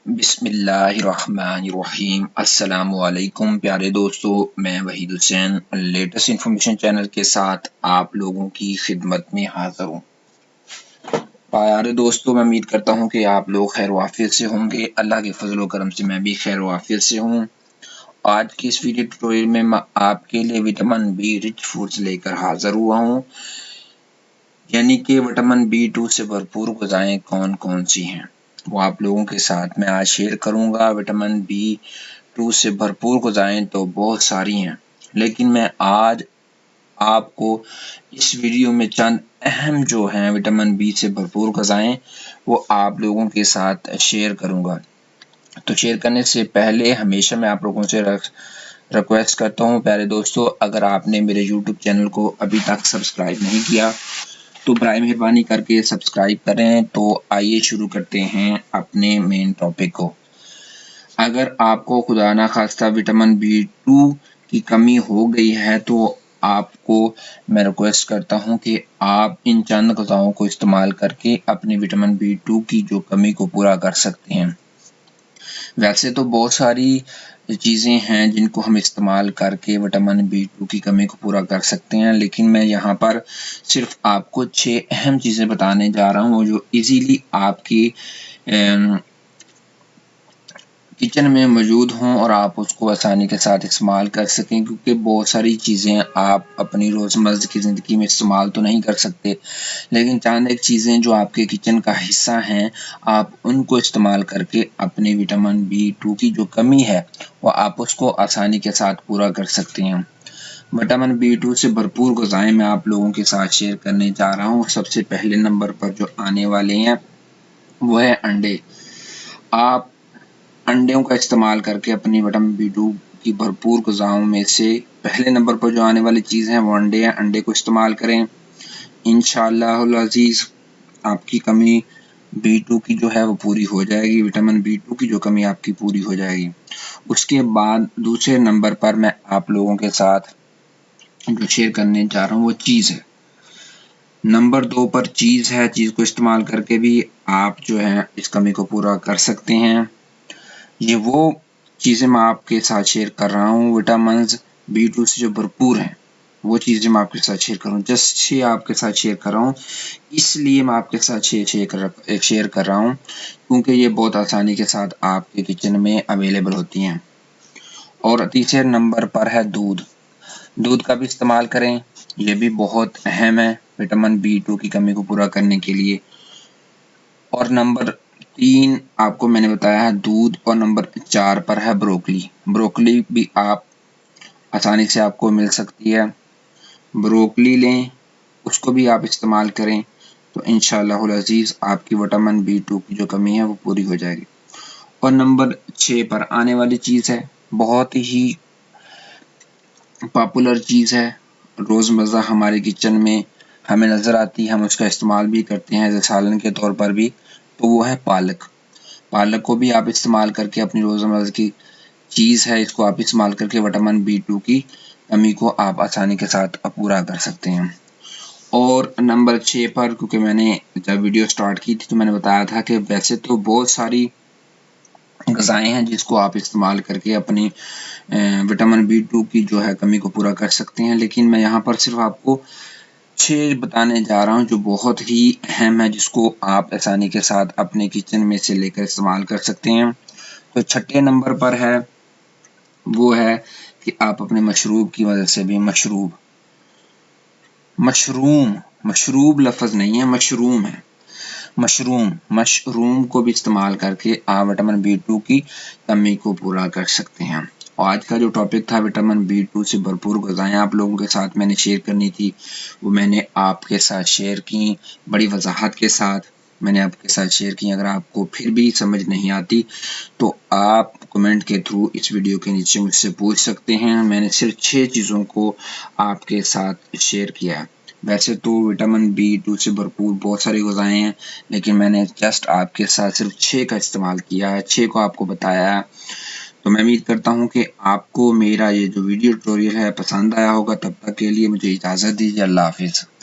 बिस्मिल्लाहिर्रहमानिर्रहीम। अस्सलाम वालेकुम प्यारे दोस्तों, मैं Waheed Hussain latest information channel के साथ आप लोगों की खिदमत में हाजिर हूँ। प्यारे दोस्तों, मैं उम्मीद करता हूँ कि आप लोग खैर वाफियत से होंगे। अल्लाह के फजल व करम से मैं भी खैर वाफियत से हूँ। आज की इस वीडियो ट्यूटोरियल में मैं आपके लिए विटामिन बी रिच फूड्स लेकर हाजिर हुआ हूँ, यानी कि विटामिन B2 से भरपूर ग़िज़ाएं कौन कौन सी हैं वो आप लोगों के साथ मैं आज शेयर करूंगा। विटामिन B2 से भरपूर ग़िज़ाएं तो बहुत सारी हैं, लेकिन मैं आज आपको इस वीडियो में चंद अहम जो हैं विटामिन B से भरपूर ग़िज़ाएं वो आप लोगों के साथ शेयर करूंगा। तो शेयर करने से पहले हमेशा मैं आप लोगों से रिक्वेस्ट करता हूं प्यारे दोस्तों, अगर आपने मेरे YouTube चैनल को अभी तक सब्सक्राइब नहीं किया तो बराए मेहरबानी करके सब्सक्राइब करें। तो आइए शुरू करते हैं अपने मेन टॉपिक को। अगर आपको खुदा ना खास्ता विटामिन B2 की कमी हो गई है तो आपको मैं रिक्वेस्ट करता हूं कि आप इन चंद ग़िज़ाओं को इस्तेमाल करके अपनी विटामिन B2 की जो कमी को पूरा कर सकते हैं। वैसे तो बहुत सारी चीज़ें हैं जिनको हम इस्तेमाल करके विटामिन B2 की कमी को पूरा कर सकते हैं, लेकिन मैं यहाँ पर सिर्फ आपको 6 अहम चीज़ें बताने जा रहा हूँ जो इजीली आपकी किचन में मौजूद हों और आप उसको आसानी के साथ इस्तेमाल कर सकें, क्योंकि बहुत सारी चीज़ें आप अपनी रोज़मर्रा की ज़िंदगी में इस्तेमाल तो नहीं कर सकते, लेकिन चंद एक चीज़ें जो आपके किचन का हिस्सा हैं आप उनको इस्तेमाल करके अपने विटामिन B2 की जो कमी है वो आप उसको आसानी के साथ पूरा कर सकते हैं। विटामिन B2 से भरपूर ग़िज़ाएं मैं आप लोगों के साथ शेयर करने जा रहा हूँ। सबसे पहले नंबर पर जो आने वाले हैं वो है अंडे। आप अंडों का इस्तेमाल करके अपनी विटामिन B2 की भरपूर ग़िज़ाओं में से पहले नंबर पर जो आने वाली चीज़ है वो अंडे हैं। अंडे को इस्तेमाल करें, इंशाअल्लाह अज़ीज़ आपकी कमी B2 की जो है वो पूरी हो जाएगी, विटामिन B2 की जो कमी आपकी पूरी हो जाएगी। उसके बाद दूसरे नंबर पर मैं आप लोगों के साथ जो शेयर करने जा रहा हूँ वो चीज़ है। नंबर 2 पर चीज़ है। चीज़ को इस्तेमाल करके भी आप जो है इस कमी को पूरा कर सकते हैं। ये वो चीज़ें मैं आपके साथ शेयर कर रहा हूँ विटामिन B2 से जो भरपूर हैं, वो चीज़ें मैं आपके साथ शेयर कर रहा हूँ। जस्ट 6 आपके साथ शेयर कर रहा हूँ, इसलिए मैं आपके साथ 6 शेयर कर रहा हूँ क्योंकि ये बहुत आसानी के साथ आपके किचन में अवेलेबल होती हैं। और तीसरे नंबर पर है दूध। दूध का भी इस्तेमाल करें, ये भी बहुत अहम है विटामिन B2 की कमी को पूरा करने के लिए। और नंबर 3 आपको मैंने बताया है दूध, और नंबर 4 पर है ब्रोकली। ब्रोकली भी आप आसानी से आपको मिल सकती है, ब्रोकली लें, उसको भी आप इस्तेमाल करें तो इंशाअल्लाह अज़ीज़ आपकी विटामिन B2 की जो कमी है वो पूरी हो जाएगी। और नंबर 6 पर आने वाली चीज़ है, बहुत ही पॉपुलर चीज़ है, रोज़मर्रा हमारे किचन में हमें नज़र आती है, हम उसका इस्तेमाल भी करते हैं एज सालन के तौर पर भी, तो वो है पालक। पालक को भी आप इस्तेमाल करके अपनी रोज़मर्रा की चीज़ है, इसको आप इस्तेमाल करके विटामिन B2 की कमी को आप आसानी के साथ पूरा कर सकते हैं। और नंबर 6 पर, क्योंकि मैंने जब वीडियो स्टार्ट की थी तो मैंने बताया था कि वैसे तो बहुत सारी ग़िज़ाएं हैं जिसको आप इस्तेमाल करके अपनी विटामिन B2 की जो है कमी को पूरा कर सकते हैं, लेकिन मैं यहाँ पर सिर्फ आपको 6 बताने जा रहा हूँ जो बहुत ही अहम है, जिसको आप आसानी के साथ अपने किचन में से लेकर इस्तेमाल कर सकते हैं। तो छठे नंबर पर है वो है कि आप अपने मशरूब की मदद से भी, मशरूब लफ्ज़ नहीं है, मशरूम है, मशरूम को भी इस्तेमाल करके आप विटामिन B2 की कमी को पूरा कर सकते हैं। और आज का जो टॉपिक था विटामिन B2 से भरपूर ग़िज़ाएं आप लोगों के साथ मैंने शेयर करनी थी, वो मैंने आपके साथ शेयर की, बड़ी वजाहत के साथ मैंने आपके साथ शेयर की। अगर आपको फिर भी समझ नहीं आती तो आप कमेंट के थ्रू इस वीडियो के नीचे मुझसे पूछ सकते हैं। मैंने सिर्फ 6 चीज़ों को आपके साथ शेयर किया है। वैसे तो विटामिन B2 से भरपूर बहुत सारी ग़िज़ाएं हैं, लेकिन मैंने जस्ट आपके साथ सिर्फ 6 का इस्तेमाल किया है, 6 को आपको बताया है। तो मैं उम्मीद करता हूं कि आपको मेरा ये जो वीडियो ट्यूटोरियल है पसंद आया होगा। तब तक के लिए मुझे इजाज़त दीजिए। अल्लाह हाफ़िज़।